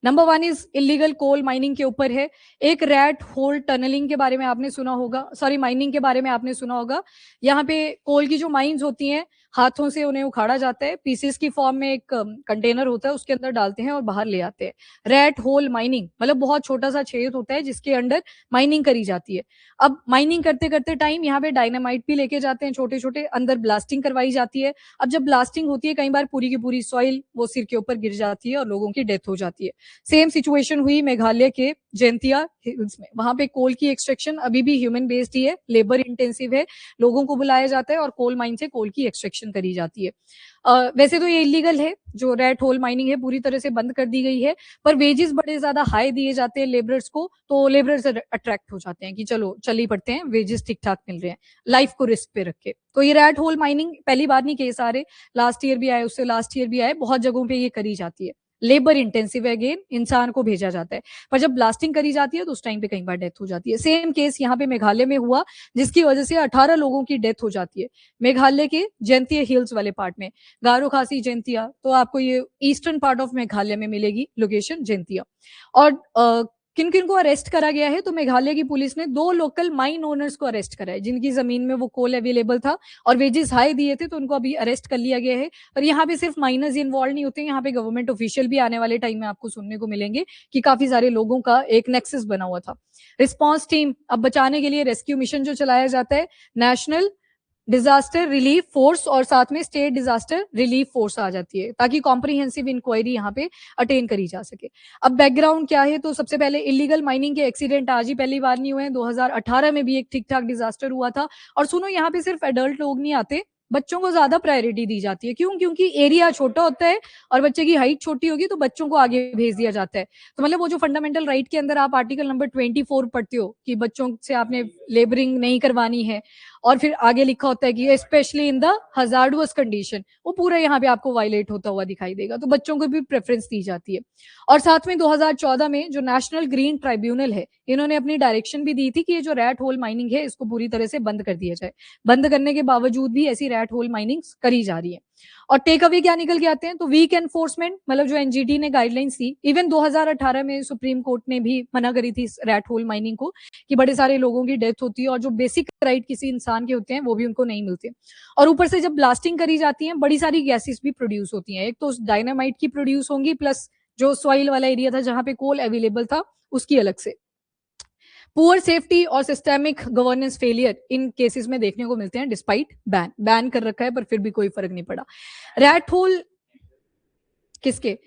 Number 1 is illegal coal mining के ऊपर है। एक रैट होल टनलिंग के बारे में आपने सुना होगा, सॉरी माइनिंग के बारे में आपने सुना होगा। यहाँ पे कोल की जो माइंस होती हैं, हाथों से उन्हें उखाड़ा जाता है, पीसेस की फॉर्म में एक कंटेनर होता है, उसके अंदर डालते हैं और बाहर ले आते हैं। रैट होल माइनिंग मतलब बहुत छोटा सा छेद होता है जिसके अंदर माइनिंग करी जाती है। अब माइनिंग करते करते टाइम यहाँ पे डायनामाइट भी लेके जाते हैं, छोटे छोटे, अंदर ब्लास्टिंग करवाई जाती है। अब जब ब्लास्टिंग होती है कई बार पूरी की पूरी सॉइल वो सिर के ऊपर गिर जाती है और लोगों की डेथ हो जाती है। सेम सिचुएशन हुई मेघालय के जैंतिया हिल्स में। वहां पे कोल की एक्सट्रैक्शन अभी भी ह्यूमन बेस्ड ही है, लेबर इंटेंसिव है, लोगों को बुलाया जाता है और कोल माइन से कोल की एक्सट्रैक्शन करी जाती है। वैसे तो ये इलीगल है, जो रेड होल माइनिंग है पूरी तरह से बंद कर दी गई है, पर वेजेस बड़े ज्यादा हाई दिए जाते हैं लेबरर्स को, तो लेबरर्स अट्रैक्ट हो जाते हैं कि चलो चल ही पड़ते हैं, वेजेस ठीक ठाक मिल रहे हैं, लाइफ को रिस्क पे रख के। तो ये रेड होल माइनिंग पहली बार नहीं केस आ रहे, लास्ट ईयर भी आए, उससे लास्ट ईयर भी आए, बहुत जगहों पे ये करी जाती है। लेबर इंटेंसिव है, अगेन इंसान को भेजा जाता है, पर जब ब्लास्टिंग करी जाती है तो उस टाइम पे कई बार डेथ हो जाती है। सेम केस यहाँ पे मेघालय में हुआ, जिसकी वजह से 18 लोगों की डेथ हो जाती है मेघालय के जैंतिया हिल्स वाले पार्ट में। गारो खासी जैंतिया, तो आपको ये ईस्टर्न पार्ट ऑफ मेघालय में मिलेगी लोकेशन जैंतिया। और किन किन को अरेस्ट करा गया है, तो मेघालय की पुलिस ने 2 लोकल माइन ओनर्स को अरेस्ट करा है, जिनकी जमीन में वो कोल अवेलेबल था और वेजेस हाई दिए थे, तो उनको अभी अरेस्ट कर लिया गया है। और यहाँ पे सिर्फ माइनर्स इन्वॉल्व नहीं होते, यहाँ पे गवर्नमेंट ऑफिशियल भी आने वाले टाइम में आपको सुनने को मिलेंगे कि काफी सारे लोगों का एक नेक्सस बना हुआ था। रिस्पॉन्स टीम, अब बचाने के लिए रेस्क्यू मिशन जो चलाया जाता है, नेशनल डिजास्टर रिलीफ फोर्स और साथ में स्टेट डिजास्टर रिलीफ फोर्स आ जाती है, ताकि कॉम्प्रिहेंसिव इंक्वायरी यहाँ पे अटेन करी जा सके। अब बैकग्राउंड क्या है, तो सबसे पहले इलीगल माइनिंग के एक्सीडेंट आज ही पहली बार नहीं हुए हैं, 2018 में भी एक ठीक ठाक डिजास्टर हुआ था। और सुनो, यहाँ पे सिर्फ एडल्ट लोग नहीं आते, बच्चों को ज्यादा प्रायोरिटी दी जाती है। क्यों? क्योंकि एरिया छोटा होता है और बच्चे की हाइट छोटी होगी तो बच्चों को आगे भेज दिया जाता है। तो मतलब वो जो फंडामेंटल राइट के अंदर आप आर्टिकल नंबर 24 पढ़ते हो कि बच्चों से आपने लेबरिंग नहीं करवानी है, और फिर आगे लिखा होता है कि स्पेशली इन द हजार्डुअस कंडीशन, वो पूरा यहाँ पे आपको वायलेट होता हुआ दिखाई देगा, तो बच्चों को भी प्रेफरेंस दी जाती है। और साथ में 2014 में जो नेशनल ग्रीन ट्राइब्यूनल है, इन्होंने अपनी डायरेक्शन भी दी थी कि ये जो रैट होल माइनिंग है इसको पूरी तरह से बंद कर दिया जाए। बंद करने के बावजूद भी ऐसी रैट होल माइनिंग करी जा रही है। और टेक अवे क्या निकल के आते हैं, तो वीक एनफोर्समेंट, मतलब जो एनजीटी ने गाइडलाइंस दी, इवन 2018 में सुप्रीम कोर्ट ने भी मना करी थी रैट होल माइनिंग को, कि बड़े सारे लोगों की डेथ होती है और जो बेसिक राइट किसी इंसान के होते हैं वो भी उनको नहीं मिलते। और ऊपर से जब ब्लास्टिंग करी जाती है, बड़ी सारी गैसेस भी प्रोड्यूस होती हैं, एक तो डायनामाइट की प्रोड्यूस होंगी, प्लस जो सॉइल वाला एरिया था जहां पे कोल अवेलेबल था उसकी अलग से। पुअर सेफ्टी और systemic governance failure in cases में देखने को मिलते हैं, डिस्पाइट बैन कर रखा है पर फिर भी कोई फर्क नहीं पड़ा। रैट होल किसके?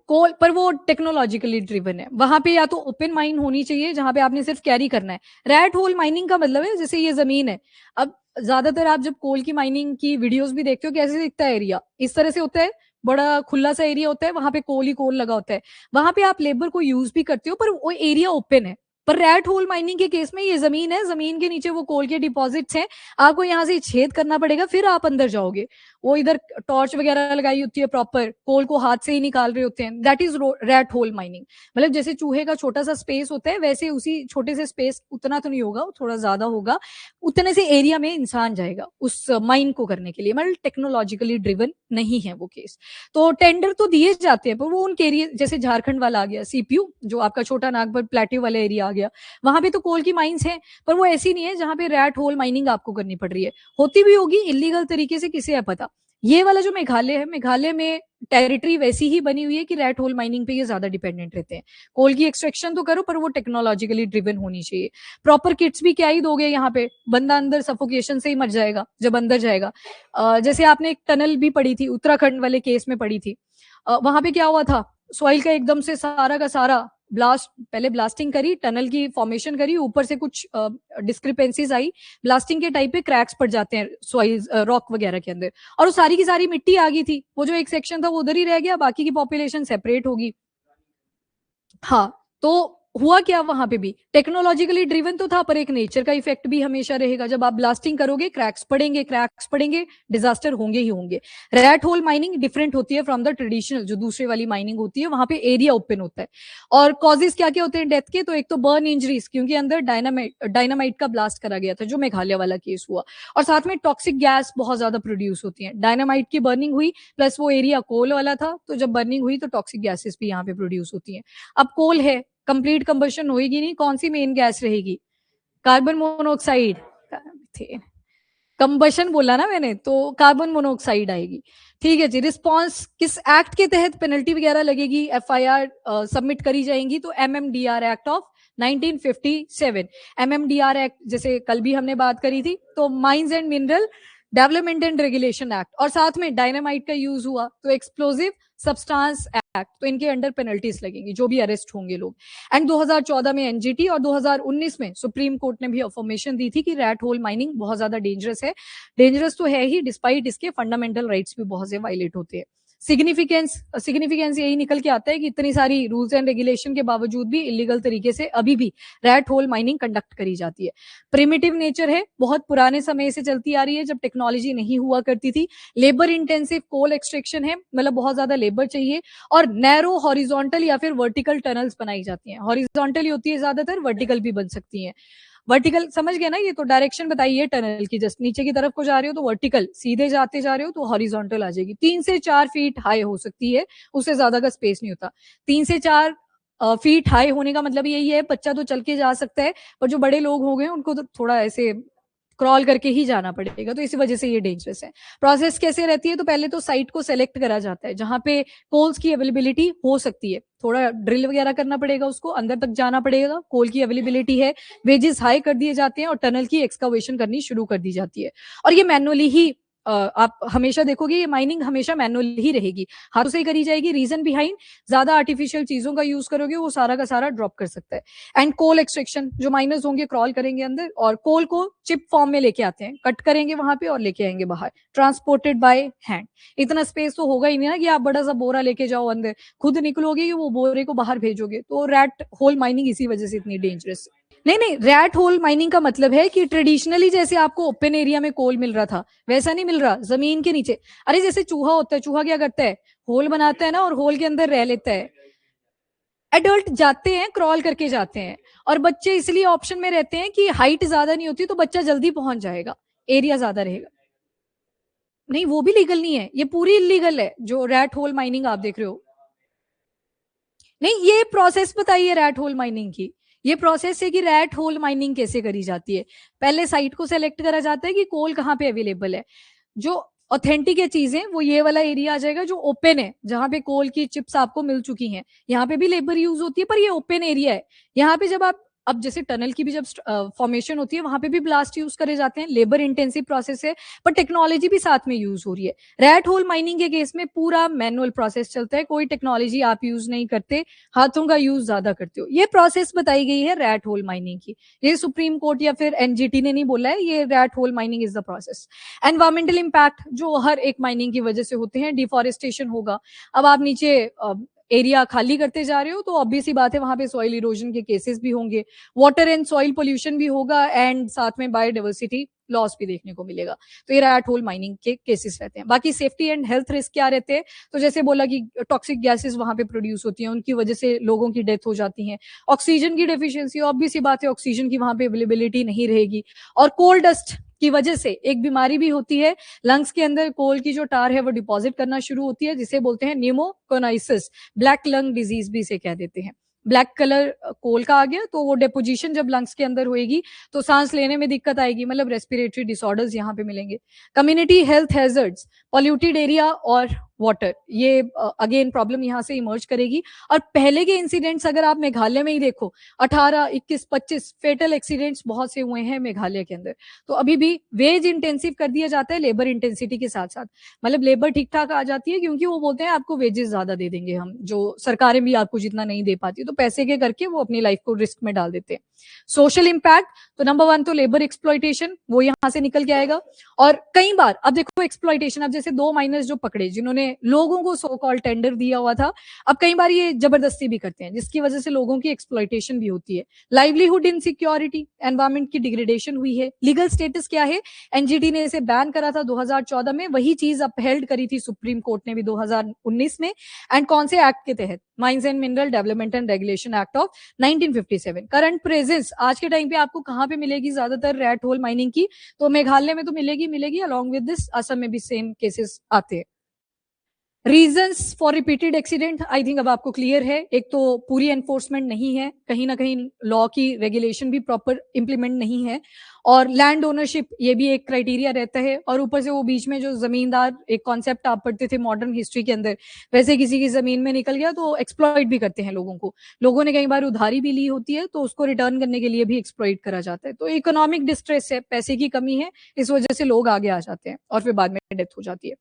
कोल पर, वो टेक्नोलॉजिकली ड्रिवन है, वहां पे या तो ओपन माइन होनी चाहिए जहां पे आपने सिर्फ कैरी करना है। रैट होल माइनिंग का मतलब है जैसे ये जमीन है, अब ज्यादातर आप जब कोल की माइनिंग की वीडियोस भी देखते हो, कैसे दिखता है एरिया, इस तरह से होता है, बड़ा खुला सा एरिया होता है, वहां पे कोल ही कोल लगा होता है, वहां पे आप लेबर को यूज भी करते हो पर वो एरिया ओपन है। पर रैट होल माइनिंग के केस में ये जमीन है, जमीन के नीचे वो कोल के डिपॉजिट्स हैं, आपको यहाँ से छेद करना पड़ेगा फिर आप अंदर जाओगे। वो इधर टॉर्च वगैरह लगाई होती है, प्रॉपर कोल को हाथ से ही निकाल रहे होते हैं, that is rat hole mining. मतलब जैसे चूहे का छोटा सा स्पेस होता है, वैसे उसी छोटे से स्पेस, उतना तो नहीं होगा, थोड़ा ज्यादा होगा, उतने से एरिया में इंसान जाएगा उस माइन को करने के लिए। मतलब टेक्नोलॉजिकली ड्रिवन नहीं है वो केस। तो टेंडर तो दिए जाते हैं, पर वो उनके एरिया, जैसे झारखंड वाला आ गया सीपीयू, जो आपका छोटा नागपुर प्लेट्यू वाला एरिया आ गया, वहां पे तो कोल की माइंस है, पर वो ऐसी नहीं है जहां पे रैट होल माइनिंग आपको करनी पड़ रही है। होती भी होगी इलीगल तरीके से, किसे है पता। ये वाला जो मेघालय है, मेघालय में टेरिटरी वैसी ही बनी हुई है कि रैट होल माइनिंग पे ये ज्यादा डिपेंडेंट रहते हैं। कोल की एक्सट्रैक्शन तो करो पर वो टेक्नोलॉजिकली ड्रिवन होनी चाहिए। प्रॉपर किट्स भी क्या ही दोगे यहाँ पे, बंदा अंदर सफोकेशन से ही मर जाएगा जब अंदर जाएगा। जैसे आपने एक टनल भी पड़ी थी, उत्तराखंड वाले केस में पड़ी थी, वहां पे क्या हुआ था, सॉइल का एकदम से सारा का सारा ब्लास्ट, पहले ब्लास्टिंग करी, टनल की फॉर्मेशन करी, ऊपर से कुछ डिस्क्रिपेंसीज आई, ब्लास्टिंग के टाइप पे क्रैक्स पड़ जाते हैं सॉइल रॉक वगैरह के अंदर, और वो सारी की सारी मिट्टी आ गई थी, वो जो एक सेक्शन था वो उधर ही रह गया, बाकी की पॉपुलेशन सेपरेट होगी। हाँ, तो हुआ क्या वहां पे भी टेक्नोलॉजिकली ड्रिवन तो था, पर एक नेचर का इफेक्ट भी हमेशा रहेगा। जब आप ब्लास्टिंग करोगे क्रैक्स पड़ेंगे, डिजास्टर होंगे ही होंगे। रैट होल माइनिंग डिफरेंट होती है फ्रॉम द ट्रेडिशनल जो दूसरे वाली माइनिंग होती है, वहां पे एरिया ओपन होता है। और कॉजेज क्या क्या होते हैं डेथ के, तो एक तो बर्न इंजरीज, क्योंकि अंदर डायनामाइट का ब्लास्ट करा गया था, जो मेघालय वाला केस हुआ। और साथ में टॉक्सिक गैस बहुत ज्यादा प्रोड्यूस होती है। डायनामाइट की बर्निंग हुई, प्लस वो एरिया कोल वाला था, तो जब बर्निंग हुई तो टॉक्सिक गैसेस भी यहाँ पे प्रोड्यूस होती है। अब कोल है, कंप्लीट कंबशन होगी नहीं, कौन सी मेन गैस रहेगी? Carbon monoxide. कंबशन बोला ना मैंने, तो कार्बन मोनोऑक्साइड आएगी। ठीक है जी। रिस्पॉन्स किस एक्ट के तहत पेनल्टी वगैरह लगेगी, एफआईआर सबमिट करी जाएंगी? तो MMDR act of 1957। MMDR act जैसे कल भी हमने बात करी थी, तो mines and mineral development and regulation act, और साथ में डायनामाइट का यूज हुआ तो एक्सप्लोजिव सब्सटेंस एक्ट, तो इनके अंडर पेनल्टीज लगेंगी जो भी अरेस्ट होंगे लोग। एंड 2014 में एनजीटी और 2019 में सुप्रीम कोर्ट ने भी अफर्मेशन दी थी कि रैट होल माइनिंग बहुत ज्यादा डेंजरस है। डेंजरस तो है ही, डिस्पाइट इसके फंडामेंटल राइट्स भी बहुत से वायलेट होते हैं। सिग्निफिकेंस यही निकल के आता है कि इतनी सारी रूल्स एंड रेगुलेशन के बावजूद भी इलीगल तरीके से अभी भी रैट होल माइनिंग कंडक्ट करी जाती है। प्रिमिटिव नेचर है, बहुत पुराने समय से चलती आ रही है, जब टेक्नोलॉजी नहीं हुआ करती थी। लेबर इंटेंसिव कोल एक्सट्रैक्शन है, मतलब बहुत ज्यादा लेबर चाहिए। और नैरो हॉरिजॉन्टल या फिर वर्टिकल टनल्स बनाई जाती हैं। हॉरिजॉन्टल होती है ज्यादातर, वर्टिकल भी बन सकती हैं। वर्टिकल समझ गए ना, ये तो डायरेक्शन बताइए टनल की, जस्ट नीचे की तरफ को जा रहे हो तो वर्टिकल, सीधे जाते जा रहे हो तो हॉरिजॉन्टल आ जाएगी। 3 से 4 फीट हाई हो सकती है, उससे ज्यादा का स्पेस नहीं होता। 3 से 4 फीट हाई होने का मतलब यही है, बच्चा तो चल के जा सकता है, पर जो बड़े लोग हो गए उनको तो थोड़ा ऐसे क्रॉल करके ही जाना पड़ेगा, तो इसी वजह से ये डेंजरस है। प्रोसेस कैसे रहती है? तो पहले तो साइट को सेलेक्ट करा जाता है जहां पे कोल्स की अवेलेबिलिटी हो सकती है, थोड़ा ड्रिल वगैरह करना पड़ेगा, उसको अंदर तक जाना पड़ेगा, कोल की अवेलेबिलिटी है, वेजेस हाई कर दिए जाते हैं और टनल की एक्सकवेशन करनी शुरू कर दी जाती है। और ये मैनुअली ही आप हमेशा देखोगे, ये माइनिंग हमेशा मैनुअल ही रहेगी, हाथों से ही करी जाएगी। रीजन बिहाइंड, ज्यादा आर्टिफिशियल चीजों का यूज करोगे वो सारा का सारा ड्रॉप कर सकता है। एंड कोल एक्सट्रैक्शन, जो माइनर्स होंगे क्रॉल करेंगे अंदर और कोल को चिप फॉर्म में लेके आते हैं, कट करेंगे वहां पे और लेके आएंगे बाहर, ट्रांसपोर्टेड बाय हैंड। इतना स्पेस तो होगा ही नहीं ना कि आप बड़ा सा बोरा लेके जाओ अंदर, खुद निकलोगे कि वो बोरे को बाहर भेजोगे। तो रैट होल माइनिंग इसी वजह से इतनी डेंजरस है। नहीं नहीं, रैट होल माइनिंग का मतलब है कि ट्रेडिशनली जैसे आपको ओपन एरिया में कोल मिल रहा था, वैसा नहीं मिल रहा जमीन के नीचे। अरे जैसे चूहा होता है, चूहा क्या करता है? होल बनाता है ना, और होल के अंदर रह लेता है। एडल्ट जाते हैं, क्रॉल करके जाते हैं। और बच्चे इसलिए ऑप्शन में रहते हैं कि हाइट ज्यादा नहीं होती, तो बच्चा जल्दी पहुंच जाएगा, एरिया ज्यादा रहेगा। नहीं, वो भी लीगल नहीं है, ये पूरी इलीगल है जो रैट होल माइनिंग आप देख रहे हो। नहीं, ये प्रोसेस बताइए रैट होल माइनिंग की। ये प्रोसेस है कि रैट होल माइनिंग कैसे करी जाती है। पहले साइट को सेलेक्ट करा जाता है कि कोल कहाँ पे अवेलेबल है। जो ऑथेंटिक है चीजें, वो ये वाला एरिया आ जाएगा जो ओपन है, जहां पे कोल की चिप्स आपको मिल चुकी हैं। यहाँ पे भी लेबर यूज होती है, पर ये ओपन एरिया है। यहाँ पे जब आप, अब जैसे टनल की भी जब फॉर्मेशन होती है, वहां पे भी ब्लास्ट यूज करे जाते हैं, लेबर इंटेंसिव प्रोसेस है, पर टेक्नोलॉजी भी साथ में यूज हो रही है। रैट होल माइनिंग के केस में पूरा मैनुअल प्रोसेस चलता है, कोई टेक्नोलॉजी आप यूज नहीं करते, हाथों का यूज ज्यादा करते हो। ये प्रोसेस बताई गई है रैट होल माइनिंग की। ये सुप्रीम कोर्ट या फिर एनजीटी ने नहीं बोला है, ये rat hole mining is the process. Environmental impact जो हर एक माइनिंग की वजह से होते हैं, डिफॉरेस्टेशन होगा। अब आप नीचे एरिया खाली करते जा रहे हो तो ऑब्वियस सी बात है, वहां पे सॉइल इरोजन के केसेस भी होंगे, वाटर एंड सॉइल पोल्यूशन भी होगा, एंड साथ में बायोडाइवर्सिटी लॉस भी देखने को मिलेगा। तो ये रैट होल माइनिंग के केसेस रहते हैं। बाकी सेफ्टी एंड हेल्थ रिस्क क्या रहते हैं? तो जैसे बोला कि टॉक्सिक गैसेस वहां पे प्रोड्यूस होती हैं, उनकी वजह से लोगों की डेथ हो जाती है। ऑक्सीजन की डेफिशिएंसी, ऑब्वियस सी बात है, ऑक्सीजन की वहां पे अवेलेबिलिटी नहीं रहेगी। और कोल डस्ट की वजह से एक बीमारी भी होती है, लंग्स के अंदर कोल की जो टार है वो डिपॉजिट करना शुरू होती है, जिसे बोलते हैं न्यूमोकोनाइसिस, ब्लैक लंग डिजीज भी इसे कह देते हैं। ब्लैक कलर कोल का आ गया, तो वो डिपोजिशन जब लंग्स के अंदर होएगी तो सांस लेने में दिक्कत आएगी, मतलब रेस्पिरेटरी डिसऑर्डर्स यहाँ पे मिलेंगे। Community health hazards, polluted area और वाटर, ये अगेन प्रॉब्लम यहाँ से इमर्ज करेगी। और पहले के इंसिडेंट्स अगर आप मेघालय में ही देखो, 18, 21, 25 फेटल एक्सीडेंट्स बहुत से हुए हैं मेघालय के अंदर। तो अभी भी वेज इंटेंसिव कर दिया जाता है लेबर इंटेंसिटी के साथ साथ, मतलब लेबर ठीक ठाक आ जाती है, क्योंकि वो बोलते हैं आपको वेजेस ज्यादा दे देंगे हम, जो सरकारें भी आपको जितना नहीं दे पाती। तो पैसे के करके वो अपनी लाइफ को रिस्क में डाल देते हैं। सोशल इम्पैक्ट, तो नंबर 1 तो लेबर एक्सप्लॉइटेशन, वो यहाँ से निकल के आएगा। और कई बार अब देखो एक्सप्लॉइटेशन, अब जैसे 2 माइनर्स जो पकड़े जिन्होंने लोगों को सो कॉल्ड टेंडर दिया हुआ था, अब कई बार ये जबरदस्ती भी करते हैं जिसकी वजह से लोगों की एक्सप्लॉइटेशन भी होती है। लाइवलीहुड इनसिक्योरिटी, एनवायरमेंट की डिग्रेडेशन हुई है। लीगल स्टेटस क्या है, एनजीटी ने इसे बैन करा था 2014 में, वही चीज अपहेल्ड करी थी सुप्रीम कोर्ट ने भी 2019 में। एंड कौन से एक्ट के तहत, mines and mineral development and regulation act of 1957। Current presence आज के टाइम पे आपको कहां पे मिलेगी ज्यादातर रेट होल माइनिंग की, तो मेघालय में तो मिलेगी अलॉन्ग विद दिस असम में भी सेम केसेस आते हैं। Reasons for repeated accident, I think अब आपको क्लियर है। एक तो पूरी एनफोर्समेंट नहीं है, कहीं ना कहीं लॉ की रेगुलेशन भी प्रॉपर इंप्लीमेंट नहीं है, और लैंड ओनरशिप ये भी एक क्राइटेरिया रहता है, और ऊपर से वो बीच में जो जमींदार एक कॉन्सेप्ट आप पढ़ते थे मॉडर्न हिस्ट्री के अंदर, वैसे किसी की जमीन में निकल गया तो एक्सप्लॉइट भी करते हैं लोगों को। लोगों ने कई बार उधारी भी ली होती है तो उसको रिटर्न करने के लिए भी एक्सप्लॉइट करा जाता है। तो इकोनॉमिक डिस्ट्रेस है, पैसे की कमी है, इस वजह से लोग आगे आ जाते हैं और फिर बाद में डेथ हो जाती है।